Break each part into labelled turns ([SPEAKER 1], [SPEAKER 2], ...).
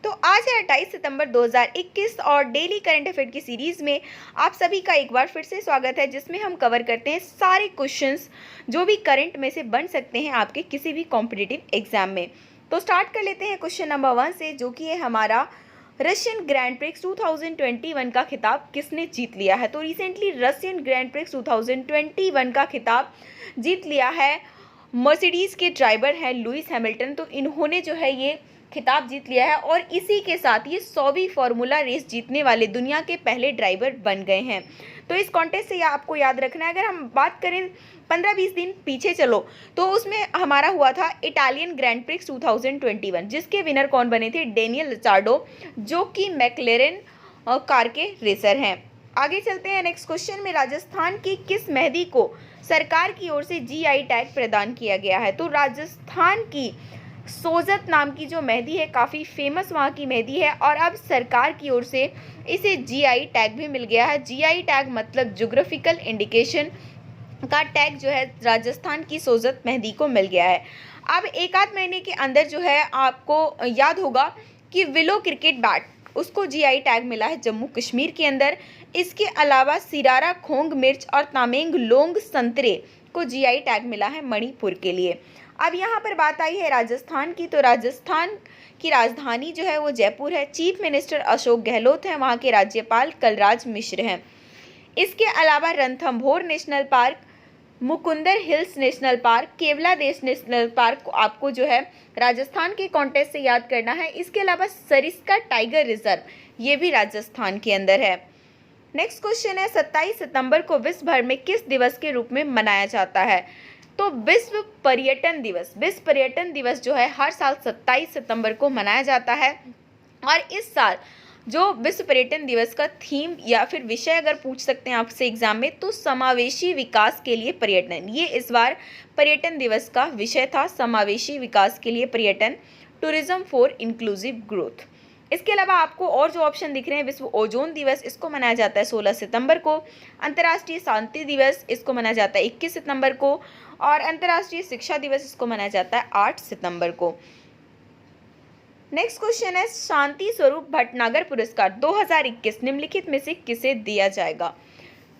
[SPEAKER 1] तो आज है 28 सितंबर 2021 और डेली करंट अफेयर की सीरीज़ में आप सभी का एक बार फिर से स्वागत है, जिसमें हम कवर करते हैं सारे क्वेश्चंस जो भी करंट में से बन सकते हैं आपके किसी भी कॉम्पिटिटिव एग्जाम में। तो स्टार्ट कर लेते हैं क्वेश्चन नंबर 1 से, जो कि है हमारा रशियन ग्रैंड प्रिक्स 2021 का खिताब किसने जीत लिया है। तो रिसेंटली रशियन ग्रैंड प्रिक्स 2021 का खिताब जीत लिया है मर्सिडीज़ के ड्राइवर हैं लुइस हैमिल्टन। तो इन्होंने जो है ये खिताब जीत लिया है और इसी के साथ ये 100वीं फार्मूला रेस जीतने वाले दुनिया के पहले ड्राइवर बन गए हैं। तो इस कॉन्टेस्ट से आपको याद रखना है, अगर हम बात करें 15-20 दिन पीछे चलो तो उसमें हमारा हुआ था इटालियन ग्रैंड प्रिक्स 2021, जिसके विनर कौन बने थे, डेनियल रिचार्डो, जो कि मैक्लेरेन कार के रेसर हैं। आगे चलते हैं नेक्स्ट क्वेश्चन में। राजस्थान की किस मेहंदी को सरकार की ओर से जीआई टैग प्रदान किया गया है। तो राजस्थान की सोजत नाम की जो मेहंदी है, काफ़ी फेमस वहाँ की मेहंदी है और अब सरकार की ओर से इसे जीआई टैग भी मिल गया है। जीआई टैग मतलब ज्योग्राफिकल इंडिकेशन का टैग जो है राजस्थान की सोजत मेहंदी को मिल गया है। अब एक आध महीने के अंदर जो है आपको याद होगा कि विलो क्रिकेट बैट, उसको जीआई टैग मिला है जम्मू कश्मीर के अंदर। इसके अलावा सिरारा खोंग मिर्च और तामेंग लोंग संतरे को जीआई टैग मिला है मणिपुर के लिए। अब यहाँ पर बात आई है राजस्थान की, तो राजस्थान की राजधानी जो है वो जयपुर है। चीफ मिनिस्टर अशोक गहलोत हैं, वहाँ के राज्यपाल कलराज मिश्र हैं। इसके अलावा Ranthambore national park, Mukundra hills national park, Keoladeo national park आपको जो है राजस्थान के कॉन्टेस्ट से याद करना है। इसके अलावा सरिस्का टाइगर रिजर्व, ये भी राजस्थान के अंदर है। नेक्स्ट क्वेश्चन है 27 सितंबर को विश्व भर में किस दिवस के रूप में मनाया जाता है। तो विश्व पर्यटन दिवस जो है हर साल 27 सितंबर को मनाया जाता है। और इस साल जो विश्व पर्यटन दिवस का थीम या फिर विषय अगर पूछ सकते हैं आपसे एग्जाम में, तो समावेशी विकास के लिए पर्यटन, ये इस बार पर्यटन दिवस का विषय था, समावेशी विकास के लिए पर्यटन, टूरिज्म फॉर इंक्लूसिव ग्रोथ। इसके अलावा आपको और जो ऑप्शन दिख रहे हैं, विश्व ओजोन दिवस, इसको मनाया जाता है 16 सितंबर को। अंतर्राष्ट्रीय शांति दिवस, इसको मनाया जाता है 21 सितंबर को। और अंतर्राष्ट्रीय शिक्षा दिवस, इसको मनाया जाता है 8 सितंबर को। नेक्स्ट क्वेश्चन है शांति स्वरूप भटनागर पुरस्कार 2021 निम्नलिखित में से किसे दिया जाएगा।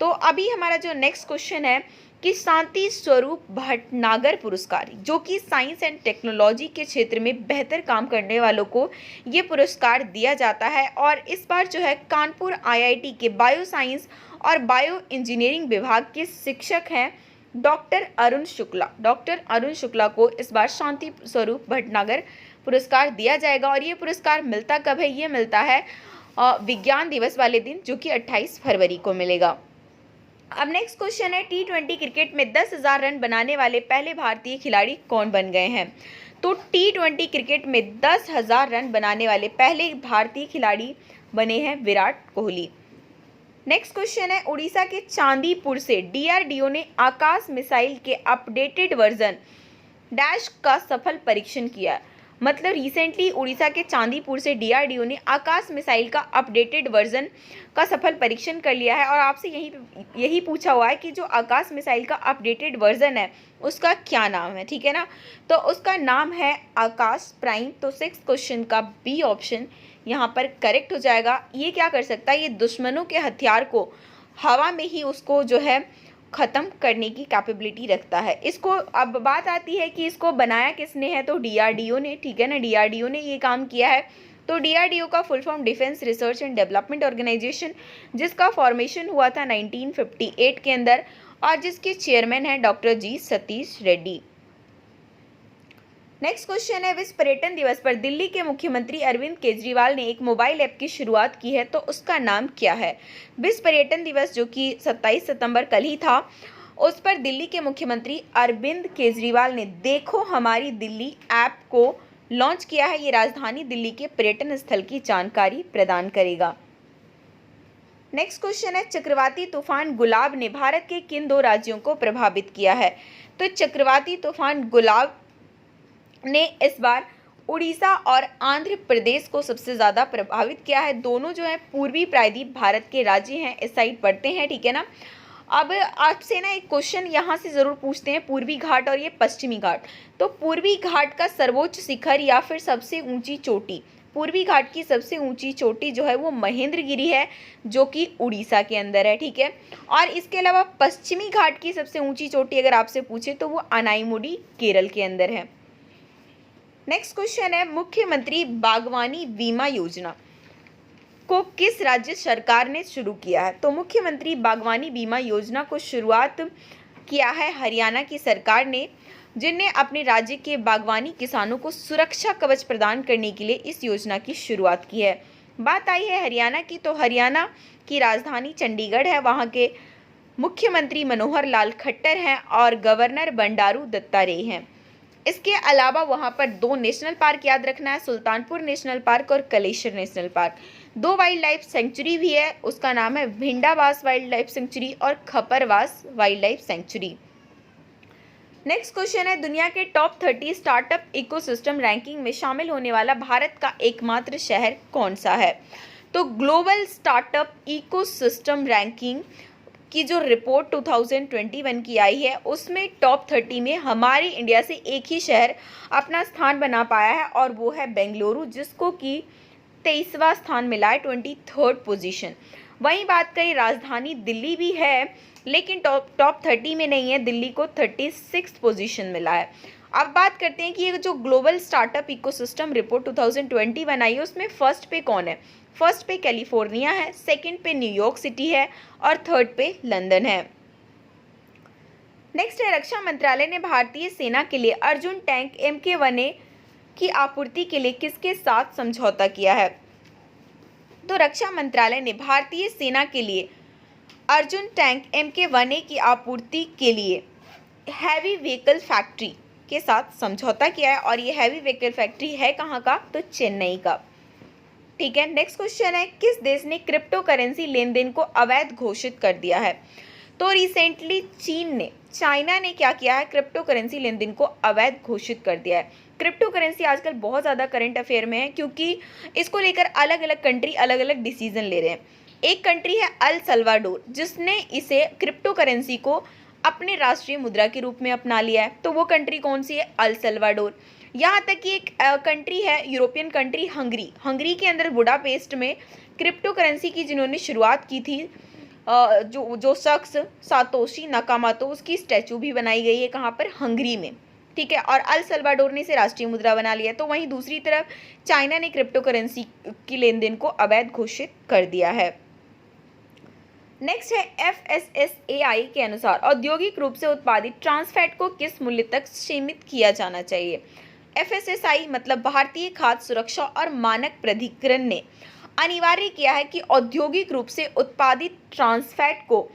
[SPEAKER 1] तो अभी हमारा जो नेक्स्ट क्वेश्चन है कि शांति स्वरूप भटनागर पुरस्कार, जो कि साइंस एंड टेक्नोलॉजी के क्षेत्र में बेहतर काम करने वालों को ये पुरस्कार दिया जाता है। और इस बार जो है कानपुर आईआईटी के बायो साइंस और बायो इंजीनियरिंग विभाग के शिक्षक हैं डॉक्टर अरुण शुक्ला को इस बार शांति स्वरूप भटनागर पुरस्कार दिया जाएगा। और ये पुरस्कार मिलता कब है, ये मिलता है विज्ञान दिवस वाले दिन, जो कि 28 फरवरी को मिलेगा। अब नेक्स्ट क्वेश्चन है T20 क्रिकेट में 10,000 रन बनाने वाले पहले भारतीय खिलाड़ी कौन बन गए हैं। तो T20 क्रिकेट में 10,000 रन बनाने वाले पहले भारतीय खिलाड़ी बने हैं विराट कोहली। नेक्स्ट क्वेश्चन है उड़ीसा के चांदीपुर से DRDO ने आकाश मिसाइल के अपडेटेड वर्जन डैश का सफल परीक्षण किया। मतलब रिसेंटली उड़ीसा के चांदीपुर से DRDO ने आकाश मिसाइल का अपडेटेड वर्जन का सफल परीक्षण कर लिया है। और आपसे यही पूछा हुआ है कि जो आकाश मिसाइल का अपडेटेड वर्जन है उसका क्या नाम है, ठीक है ना। तो उसका नाम है आकाश प्राइम। तो 6 क्वेश्चन का बी ऑप्शन यहाँ पर करेक्ट हो जाएगा। ये क्या कर सकता है, ये दुश्मनों के हथियार को हवा में ही उसको जो है ख़त्म करने की कैपेबिलिटी रखता है। इसको अब बात आती है कि इसको बनाया किसने है, तो DRDO ने, ठीक है ना, DRDO ने ये काम किया है। तो DRDO का full form defence research and development organisation, जिसका फॉर्मेशन हुआ था 1958 के अंदर और जिसके चेयरमैन हैं doctor G Satish Reddy. Next question है विश्व पर्यटन दिवस पर दिल्ली के मुख्यमंत्री अरविंद केजरीवाल ने एक मोबाइल ऐप की शुरुआत की है, तो उसका नाम क्या है। विश्व पर्यटन दिवस जो कि 27 सितंबर कल ही था, उस पर दिल्ली के मुख्यमंत्री अरविंद केजरीवाल ने देखो हमारी दिल्ली ऐप को लॉन्च किया है। ये राजधानी दिल्ली के पर्यटन स्थल की जानकारी प्रदान करेगा। नेक्स्ट क्वेश्चन है चक्रवाती तूफान गुलाब ने भारत के किन 2 राज्यों को प्रभावित किया है। तो चक्रवाती तूफान गुलाब ने इस बार उड़ीसा और आंध्र प्रदेश को सबसे ज़्यादा प्रभावित किया है। दोनों जो है पूर्वी प्रायद्वीप भारत के राज्य हैं, इस साइड पड़ते हैं, ठीक है ना। अब आपसे ना एक क्वेश्चन यहाँ से ज़रूर पूछते हैं, पूर्वी घाट और ये पश्चिमी घाट। तो पूर्वी घाट का सर्वोच्च शिखर या फिर सबसे ऊंची चोटी, पूर्वी घाट की सबसे ऊंची चोटी जो है वो महेंद्रगिरी है, जो कि उड़ीसा के अंदर है, ठीक है। और इसके अलावा पश्चिमी घाट की सबसे ऊंची चोटी अगर आपसे पूछे तो वो अनाईमुडी केरल के अंदर है। नेक्स्ट क्वेश्चन है, मुख्यमंत्री बागवानी बीमा योजना को किस राज्य सरकार ने शुरू किया है? तो मुख्यमंत्री बागवानी बीमा योजना को शुरुआत किया है हरियाणा की सरकार ने, जिनने अपने राज्य के बागवानी किसानों को सुरक्षा कवच प्रदान करने के लिए इस योजना की शुरुआत की है। बात आई है हरियाणा की, तो हरियाणा की राजधानी चंडीगढ़ है, वहाँ के मुख्यमंत्री मनोहर लाल खट्टर हैं और गवर्नर बंडारू दत्तात्रेय हैं। इसके अलावा वहाँ पर 2 नेशनल पार्क याद रखना है, सुल्तानपुर नेशनल पार्क और Kaleshwar national park. 2 wild life sanctuary भी है, उसका नाम है भिंडावास वाइल्ड लाइफ सेंचुरी और Khaparwas wildlife sanctuary. Next question है, दुनिया के टॉप 30 स्टार्टअप इकोसिस्टम रैंकिंग में शामिल होने वाला भारत का एकमात्र शहर कौन सा है? तो ग्लोबल स्टार्टअप इकोसिस्टम रैंकिंग की जो रिपोर्ट 2021 की आई है, उसमें टॉप 30 में हमारे इंडिया से एक ही शहर अपना स्थान बना पाया है और वो है बेंगलुरु, जिसको कि 23वां स्थान मिला है, 23rd पोजीशन। वहीं बात करें राजधानी दिल्ली भी है, लेकिन टॉप 30 में नहीं है, दिल्ली को 36th पोजीशन मिला है। अब बात करते हैं कि ये जो ग्लोबल स्टार्टअप इकोसिस्टम रिपोर्ट 2021 आई है, उसमें फर्स्ट पे कौन है? फर्स्ट पे कैलिफोर्निया है, सेकंड पे न्यूयॉर्क सिटी है और थर्ड पे लंदन है। नेक्स्ट है, रक्षा मंत्रालय ने भारतीय सेना के लिए अर्जुन टैंक MK1A की आपूर्ति के लिए किसके साथ समझौता किया है? तो रक्षा मंत्रालय ने भारतीय सेना के लिए अर्जुन टैंक MK1A की आपूर्ति के लिए हैवी व्हीकल फैक्ट्री के साथ समझौता किया है और ये हैवी व्हीकल फैक्ट्री है कहाँ का? तो चेन्नई का, ठीक है। नेक्स्ट क्वेश्चन है, किस देश ने क्रिप्टो करेंसी लेन देन को अवैध घोषित कर दिया है? तो रिसेंटली चाइना ने क्या किया है? क्रिप्टो करेंसी लेन देन को अवैध घोषित कर दिया है। क्रिप्टो करेंसी आजकल बहुत ज़्यादा करंट अफेयर में है, क्योंकि इसको लेकर अलग अलग कंट्री अलग अलग डिसीजन ले रहे हैं। एक कंट्री है अल सल्वाडोर, जिसने इसे क्रिप्टो करेंसी को अपने राष्ट्रीय मुद्रा के रूप में अपना लिया है। तो वो कंट्री कौन सी है? El Salvador. यहाँ तक कि एक कंट्री है, यूरोपियन कंट्री हंगरी के अंदर बुडापेस्ट में क्रिप्टो करेंसी की जिन्होंने शुरुआत की थी, जो शख्स सातोशी नाकामोतो, उसकी स्टैचू भी बनाई गई है कहाँ पर? हंगरी में, ठीक है। और अल सल्वाडोर ने इसे राष्ट्रीय मुद्रा बना लिया। तो वहीं दूसरी तरफ चाइना ने क्रिप्टो करेंसी की लेन देन को अवैध घोषित कर दिया है। नेक्स्ट है, FSSAI के अनुसार औद्योगिक रूप से उत्पादित ट्रांस फैट को किस मूल्य तक सीमित किया जाना चाहिए? FSSAI मतलब भारतीय खाद्य सुरक्षा और मानक प्राधिकरण ने अनिवार्य किया है कि औद्योगिक रूप से उत्पादित ट्रांस फैट को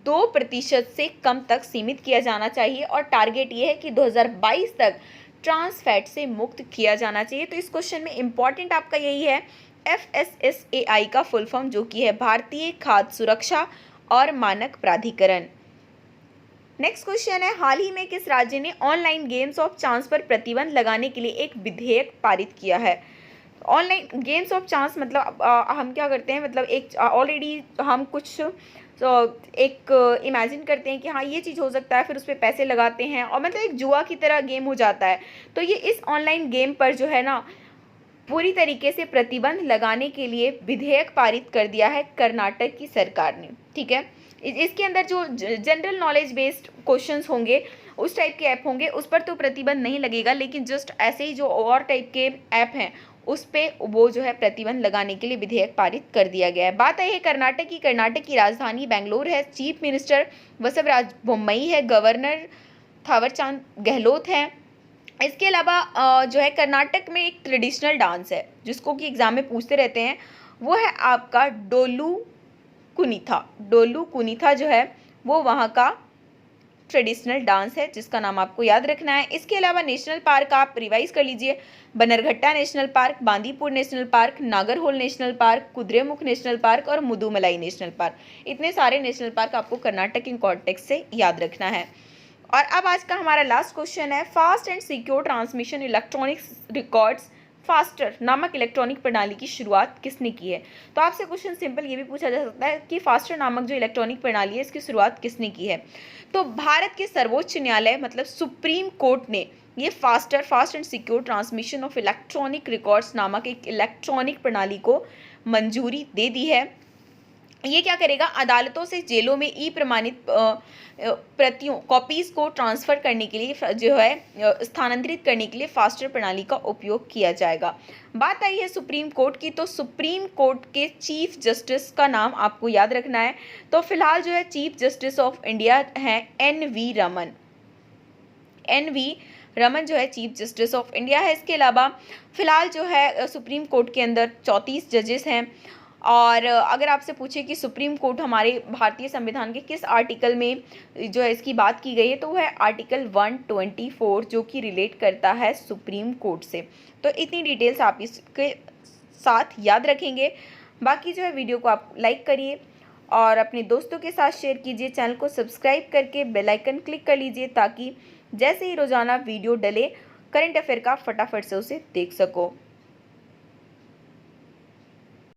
[SPEAKER 1] 2% से कम तक सीमित किया जाना चाहिए और टारगेट ये है कि 2022 तक ट्रांस फैट से मुक्त किया जाना चाहिए। तो इस क्वेश्चन में इंपॉर्टेंट आपका यही है, FSSAI का फुल फॉर्म जो कि है भारतीय खाद्य सुरक्षा और मानक प्राधिकरण। नेक्स्ट क्वेश्चन है, हाल ही में किस राज्य ने ऑनलाइन गेम्स ऑफ चांस पर प्रतिबंध लगाने के लिए एक विधेयक पारित किया है? ऑनलाइन गेम्स ऑफ चांस मतलब हम क्या करते हैं, मतलब एक ऑलरेडी हम कुछ एक इमेजिन करते हैं कि हाँ ये चीज़ हो सकता है, फिर उस पर पैसे लगाते हैं और मतलब एक जुआ की तरह गेम हो जाता है। तो ये इस ऑनलाइन गेम पर जो है ना पूरी तरीके से प्रतिबंध लगाने के लिए विधेयक पारित कर दिया है कर्नाटक की सरकार ने, ठीक है। इसके अंदर जो जनरल नॉलेज बेस्ड क्वेश्चंस होंगे, उस टाइप के ऐप होंगे, उस पर तो प्रतिबंध नहीं लगेगा, लेकिन जस्ट ऐसे ही जो और टाइप के ऐप हैं उस पर वो जो है प्रतिबंध लगाने के लिए विधेयक पारित कर दिया गया है। बात आई है कर्नाटक की राजधानी बेंगलोर है, चीफ मिनिस्टर बसवराज बोम्मई है, गवर्नर थावरचंद गहलोत हैं। इसके अलावा जो है कर्नाटक में एक ट्रेडिशनल डांस है जिसको कि एग्जाम में पूछते रहते हैं, वो है आपका डोलू कुनीथा जो है वो वहाँ का ट्रेडिशनल डांस है जिसका नाम आपको याद रखना है। इसके अलावा नेशनल पार्क आप रिवाइज कर लीजिए, Bannerghatta national park, Bandipur national park, Nagarhole national park, Kudremukh national park और मुदुमलाई नेशनल पार्क। इतने सारे नेशनल पार्क आपको कर्नाटक इन कॉन्टेक्स्ट से याद रखना है। और अब आज का हमारा लास्ट क्वेश्चन है, fast and secure transmission electronics records faster नामक इलेक्ट्रॉनिक प्रणाली की शुरुआत किसने की है? तो आपसे क्वेश्चन सिंपल ये भी पूछा जा सकता है कि फास्टर नामक जो इलेक्ट्रॉनिक प्रणाली है इसकी शुरुआत किसने की है? तो भारत के सर्वोच्च न्यायालय मतलब सुप्रीम कोर्ट ने ये fast and secure transmission of electronic records नामक एक इलेक्ट्रॉनिक प्रणाली को मंजूरी दे दी है। ये क्या करेगा, अदालतों से जेलों में ई प्रमाणित प्रतियों कॉपीज को ट्रांसफर करने के लिए जो है स्थानांतरित करने के लिए फास्टर प्रणाली का उपयोग किया जाएगा। बात आई है सुप्रीम कोर्ट की, तो सुप्रीम कोर्ट के चीफ जस्टिस का नाम आपको याद रखना है। तो फिलहाल जो है चीफ जस्टिस ऑफ इंडिया हैं एन.वी. रमन। एन.वी. रमन जो है चीफ जस्टिस ऑफ इंडिया है। इसके अलावा फिलहाल जो है सुप्रीम कोर्ट के अंदर 34 जजेस हैं। और अगर आपसे पूछे कि सुप्रीम कोर्ट हमारे भारतीय संविधान के किस आर्टिकल में जो है इसकी बात की गई है, तो वह है आर्टिकल 124 जो कि रिलेट करता है सुप्रीम कोर्ट से। तो इतनी डिटेल्स आप इसके साथ याद रखेंगे। बाकी जो है वीडियो को आप लाइक करिए और अपने दोस्तों के साथ शेयर कीजिए। चैनल को सब्सक्राइब करके बेल आइकन क्लिक कर लीजिए ताकि जैसे ही रोज़ाना वीडियो डले करंट अफेयर का फटाफट से उसे देख सको।